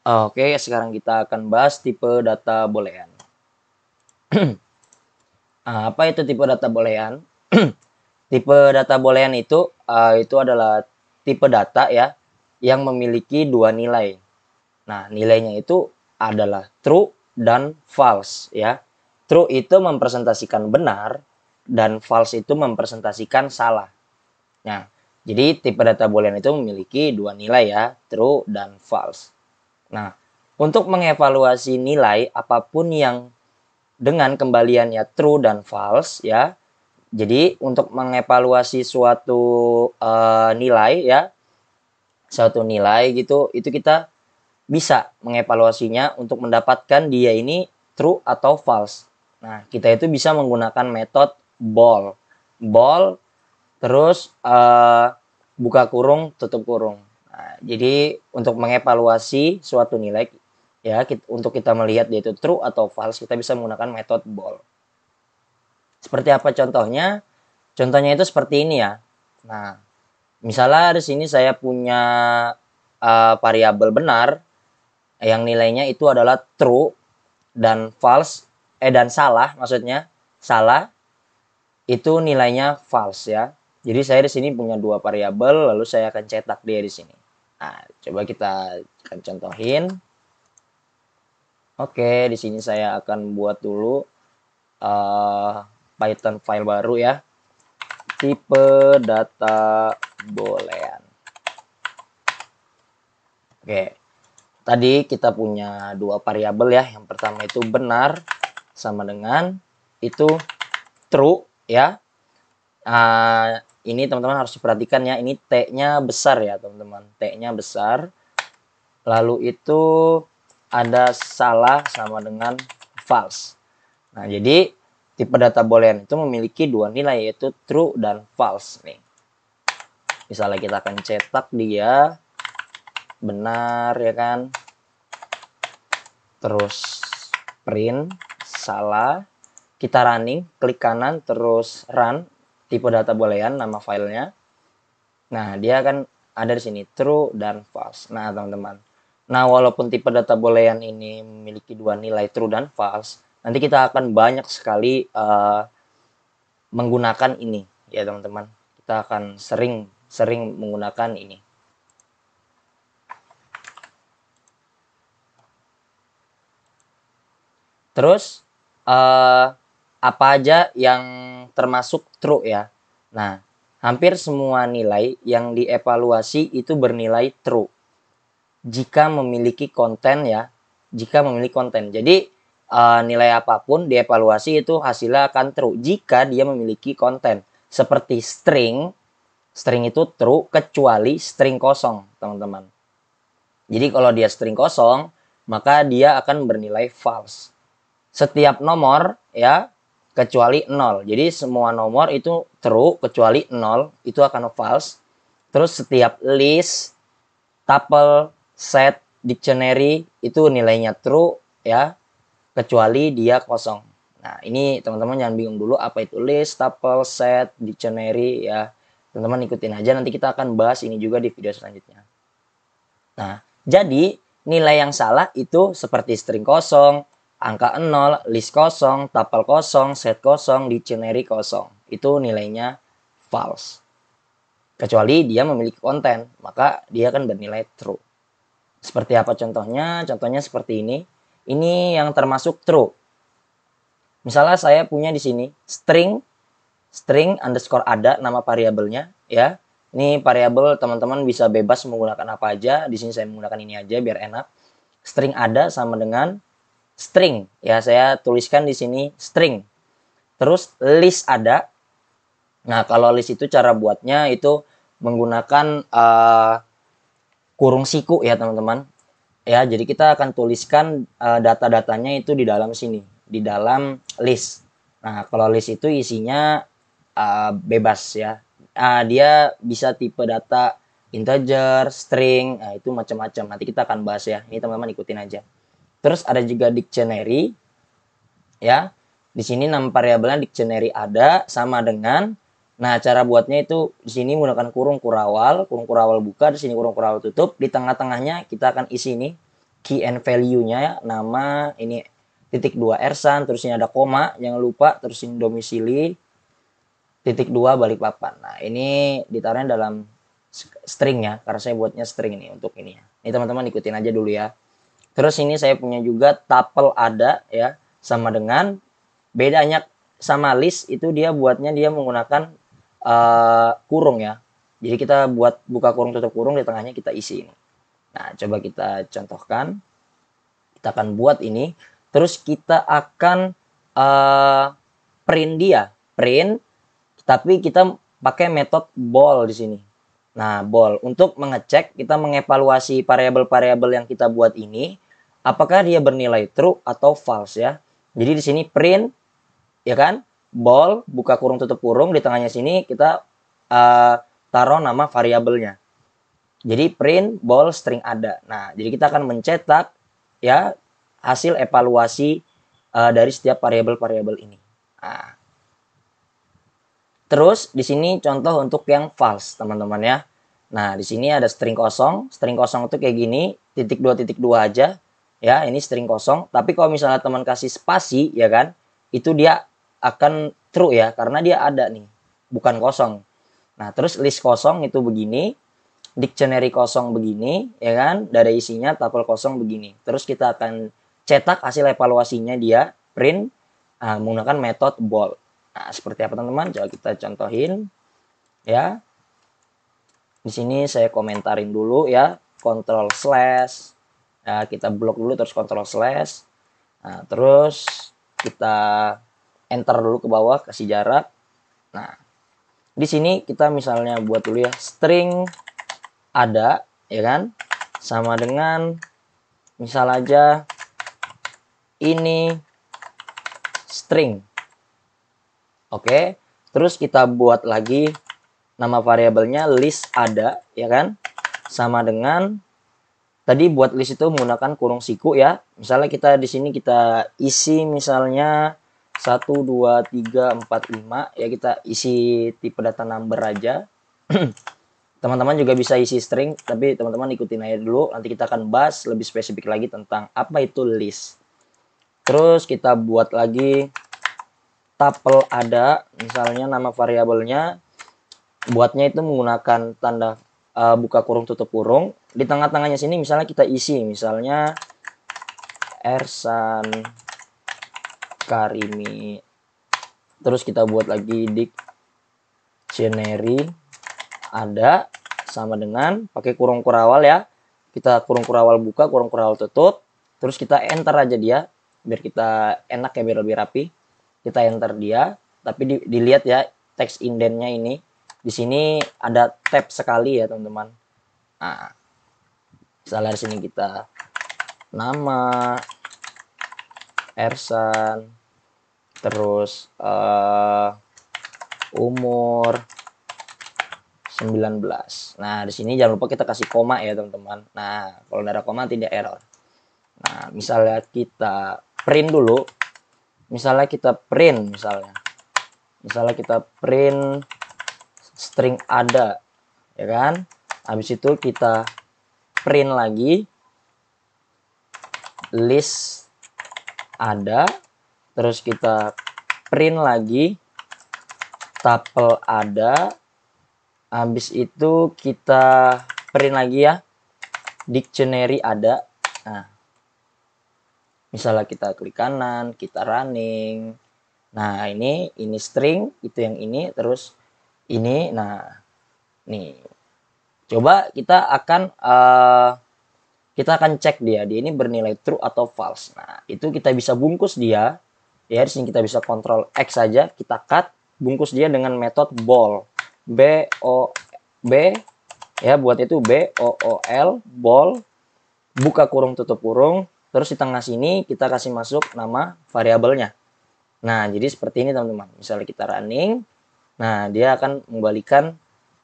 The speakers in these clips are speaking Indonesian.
Oke, sekarang kita akan bahas tipe data boolean. Apa itu tipe data boolean? Tipe data boolean itu adalah tipe data ya yang memiliki dua nilai. Nah, nilainya itu adalah true dan false ya. True itu mempresentasikan benar dan false itu mempresentasikan salah. Nah, jadi tipe data boolean itu memiliki dua nilai ya, true dan false. Nah, untuk mengevaluasi nilai apapun yang dengan kembaliannya true dan false ya. Jadi untuk mengevaluasi suatu nilai ya, suatu nilai gitu, itu kita bisa mengevaluasinya untuk mendapatkan dia ini true atau false. Nah, kita itu bisa menggunakan metode bool. Bool terus buka kurung, tutup kurung. Nah, jadi untuk mengevaluasi suatu nilai ya, untuk kita melihat dia itu true atau false, kita bisa menggunakan metode bool. Seperti apa contohnya? Contohnya itu seperti ini ya. Nah, misalnya di sini saya punya variabel benar yang nilainya itu adalah true dan false dan salah, maksudnya salah itu nilainya false ya. Jadi saya di sini punya dua variabel, lalu saya akan cetak dia di sini. Nah, coba kita akan contohin. Oke, di sini saya akan buat dulu Python file baru ya. Tipe data boolean. Oke, tadi kita punya dua variabel ya. Yang pertama itu benar sama dengan itu true ya. Ini teman-teman harus diperhatikan ya. Ini T-nya besar ya teman-teman. T-nya besar. Lalu itu ada salah sama dengan false. Nah, jadi tipe data boolean itu memiliki dua nilai yaitu true dan false nih. Misalnya kita akan cetak dia benar ya kan. Terus print salah. Kita running, klik kanan terus run tipe data boolean nama filenya. Nah, dia akan ada di sini true dan false. Nah, teman-teman. Nah, walaupun tipe data boolean ini memiliki dua nilai true dan false, nanti kita akan banyak sekali menggunakan ini ya, teman-teman. Kita akan sering menggunakan ini. Terus apa aja yang termasuk true ya? Nah, hampir semua nilai yang dievaluasi itu bernilai true jika memiliki konten ya, jika memiliki konten. Jadi nilai apapun dievaluasi itu hasilnya akan true jika dia memiliki konten. Seperti string itu true kecuali string kosong, teman-teman. Jadi kalau dia string kosong, maka dia akan bernilai false. Setiap nomor ya kecuali 0. Jadi semua nomor itu true kecuali 0 itu akan false. Terus setiap list, tuple, set, dictionary itu nilainya true ya kecuali dia kosong. Nah, ini teman-teman jangan bingung dulu apa itu list, tuple, set, dictionary ya. Teman-teman ikutin aja, nanti kita akan bahas ini juga di video selanjutnya. Nah, jadi nilai yang salah itu seperti string kosong, angka 0, list kosong, tuple kosong, set kosong, dictionary kosong. Itu nilainya false. Kecuali dia memiliki konten, maka dia akan bernilai true. Seperti apa contohnya? Contohnya seperti ini. Ini yang termasuk true. Misalnya saya punya di sini string underscore ada nama variabelnya ya. Ini variabel teman-teman bisa bebas menggunakan apa aja. Di sini saya menggunakan ini aja biar enak. String ada sama dengan string ya, saya tuliskan di sini string. Terus list ada. Nah, kalau list itu cara buatnya itu menggunakan kurung siku ya, teman-teman. Ya, jadi kita akan tuliskan data-datanya itu di dalam sini, di dalam list. Nah, kalau list itu isinya bebas ya. Dia bisa tipe data integer, string, itu macam-macam. Nanti kita akan bahas ya. Ini teman-teman ikutin aja. Terus ada juga dictionary ya. Di sini nama variabelnya dictionary ada sama dengan, nah cara buatnya itu di sini menggunakan kurung kurawal buka, di sini kurung kurawal tutup, di tengah-tengahnya kita akan isi ini key and value-nya ya, nama ini titik 2 Ersan, terus ini ada koma, jangan lupa, terus ini domisili, titik 2 Balikpapan. Nah, ini ditaruhnya dalam string ya, karena saya buatnya string ini untuk ini ya. Ini teman-teman ikutin aja dulu ya. Terus ini saya punya juga tuple ada ya, sama dengan bedanya sama list itu dia buatnya dia menggunakan kurung ya. Jadi kita buat buka kurung tutup kurung, di tengahnya kita isi ini. Nah, coba kita contohkan. Kita akan buat ini. Terus kita akan print dia. Print, tapi kita pakai metode ball di sini. Nah, ball. Untuk mengecek, kita mengevaluasi variabel-variabel yang kita buat ini. Apakah dia bernilai true atau false ya. Jadi di sini print, ya kan? Ball, buka kurung tutup kurung, di tengahnya sini kita taruh nama variabelnya. Jadi print ball string ada. Nah, jadi kita akan mencetak ya hasil evaluasi dari setiap variabel-variabel ini. Nah, terus di sini contoh untuk yang false, teman-teman ya. Nah, di sini ada string kosong. String kosong itu kayak gini, titik 2 aja. Ya, ini string kosong. Tapi kalau misalnya teman kasih spasi, ya kan, itu dia akan true ya, karena dia ada nih, bukan kosong. Nah, terus list kosong itu begini, dictionary kosong begini, ya kan, dari isinya tuple kosong begini. Terus kita akan cetak hasil evaluasinya dia, print, menggunakan metode ball. Nah, seperti apa teman-teman? Coba kita contohin, ya. Di sini saya komentarin dulu ya, control slash, ya, kita blok dulu terus control slash. Nah, terus kita enter dulu ke bawah, kasih jarak. Nah, di sini kita misalnya buat dulu ya, string ada, ya kan, sama dengan misal aja ini string. Oke, terus kita buat lagi nama variabelnya list ada, ya kan, sama dengan tadi buat list itu menggunakan kurung siku ya. Misalnya kita di sini kita isi misalnya 1, 2, 3, 4, 5 ya, kita isi tipe data number aja. Teman-teman juga bisa isi string, tapi teman-teman ikutin aja dulu, nanti kita akan bahas lebih spesifik lagi tentang apa itu list. Terus kita buat lagi tuple ada, misalnya nama variabelnya buatnya itu menggunakan tanda buka kurung tutup kurung. Di tengah-tengahnya sini misalnya kita isi misalnya Ersan Karimi. Terus kita buat lagi dictionary ada, sama dengan pakai kurung kurawal ya. Kita kurung kurawal buka, kurung kurawal tutup. Terus kita enter aja dia biar kita enak ya, biar lebih rapi. Kita enter dia, tapi dilihat ya teks indentnya ini. Di sini ada tab sekali ya, teman-teman. Nah, misalnya di sini kita nama Ersan, terus umur 19. Nah, di sini jangan lupa kita kasih koma ya, teman-teman. Nah, kalau ada koma tidak error. Nah, misalnya kita print dulu. Misalnya kita print kita print string ada, ya kan? Habis itu kita print lagi list ada, terus kita print lagi tuple ada. Habis itu kita print lagi ya dictionary ada. Nah, misalnya kita klik kanan, kita running. Nah, ini string, itu yang ini, terus ini. Nah, nih. Coba kita akan cek dia ini bernilai true atau false. Nah, itu kita bisa bungkus dia. Ya, di sini kita bisa Ctrl X saja, kita cut, bungkus dia dengan metode ball. B ya, buat itu BOOL ball, buka kurung tutup kurung, terus di tengah sini kita kasih masuk nama variabelnya. Nah, jadi seperti ini teman-teman. Misalnya kita running, nah dia akan mengembalikan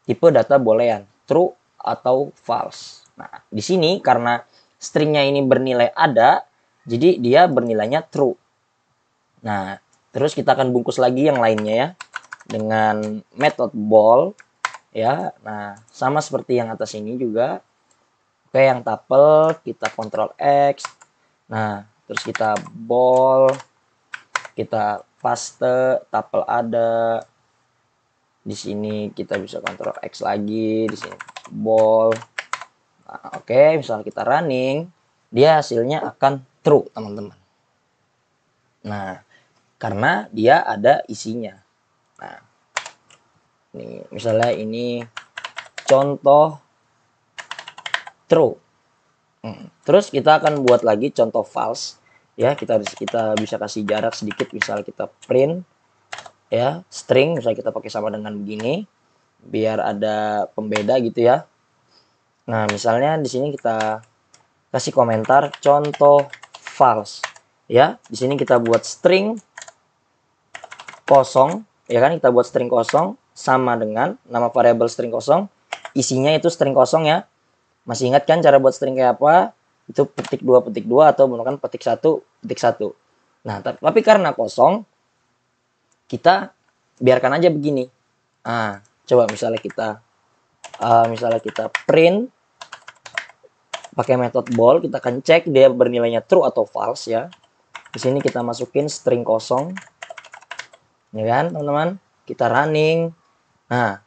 tipe data boolean, true atau false. Nah, di sini karena stringnya ini bernilai ada, jadi dia bernilainya true. Nah, terus kita akan bungkus lagi yang lainnya ya, dengan metode ball ya. Nah, sama seperti yang atas ini juga. Oke, yang tuple kita Ctrl X. Nah, terus kita bold, kita paste, tuple ada. Di sini kita bisa Ctrl X lagi, di sini bold. Nah, oke, misalnya kita running, dia hasilnya akan true, teman-teman. Nah, karena dia ada isinya. Nah, nih, misalnya ini contoh true. Terus kita akan buat lagi contoh false. Ya, kita bisa kasih jarak sedikit, misal kita print ya string, misalnya kita pakai sama dengan begini, biar ada pembeda gitu ya. Nah, misalnya di sini kita kasih komentar contoh false. Ya, di sini kita buat string kosong, ya kan, kita buat string kosong sama dengan nama variabel string kosong, isinya itu string kosong ya. Masih ingat kan cara buat string kayak apa? Itu petik 2 atau menggunakan petik 1 petik 1. Nah, tapi karena kosong, kita biarkan aja begini. Nah, coba misalnya kita print pakai metode bold, kita akan cek dia bernilainya true atau false ya. Di sini kita masukin string kosong. Ya kan, teman-teman? Kita running. Nah,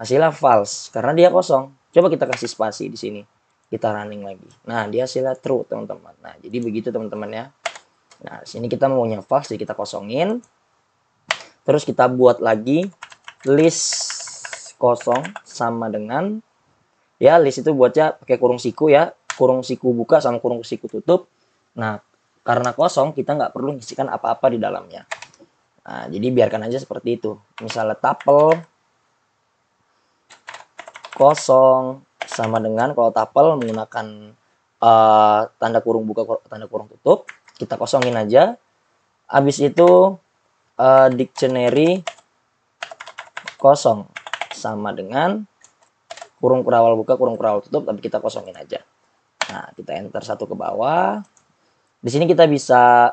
hasilnya false karena dia kosong. Coba kita kasih spasi di sini. Kita running lagi. Nah, dia hasilnya true, teman-teman. Nah, jadi begitu teman-teman ya. Nah, di sini kita maunya false, jadi kita kosongin. Terus kita buat lagi list kosong sama dengan ya list itu buatnya pakai kurung siku ya. Kurung siku buka sama kurung siku tutup. Nah, karena kosong kita nggak perlu ngisikan apa-apa di dalamnya. Nah, jadi biarkan aja seperti itu. Misalnya tuple kosong sama dengan, kalau tuple menggunakan tanda kurung buka, tanda kurung tutup, kita kosongin aja. Habis itu dictionary kosong sama dengan kurung kurawal buka, kurung kurawal tutup, tapi kita kosongin aja. Nah, kita enter satu ke bawah. Di sini kita bisa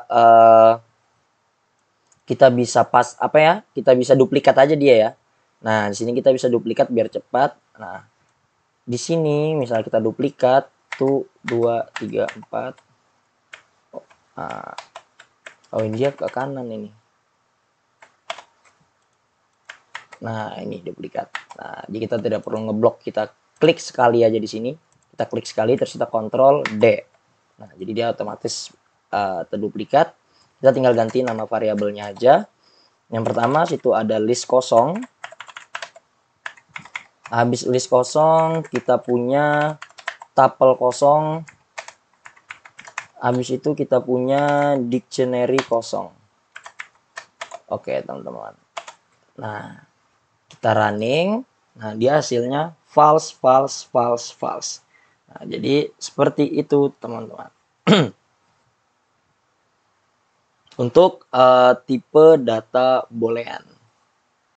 pas apa ya? Kita bisa duplikat aja dia ya. Nah, di sini kita bisa duplikat biar cepat. Nah, di sini misalnya kita duplikat 1, 2, 3, 4. Oh, ini dia ke kanan ini. Nah, ini duplikat. Nah, jadi kita tidak perlu ngeblok, kita klik sekali aja di sini. Kita klik sekali terus kita Ctrl D. Nah, jadi dia otomatis terduplikat. Kita tinggal ganti nama variabelnya aja. Yang pertama situ ada list kosong. Habis list kosong kita punya tuple kosong. Habis itu kita punya dictionary kosong. Oke, teman-teman. Nah, kita running. Nah, dia hasilnya false, false, false, false. Nah, jadi seperti itu, teman-teman. Untuk tipe data boolean.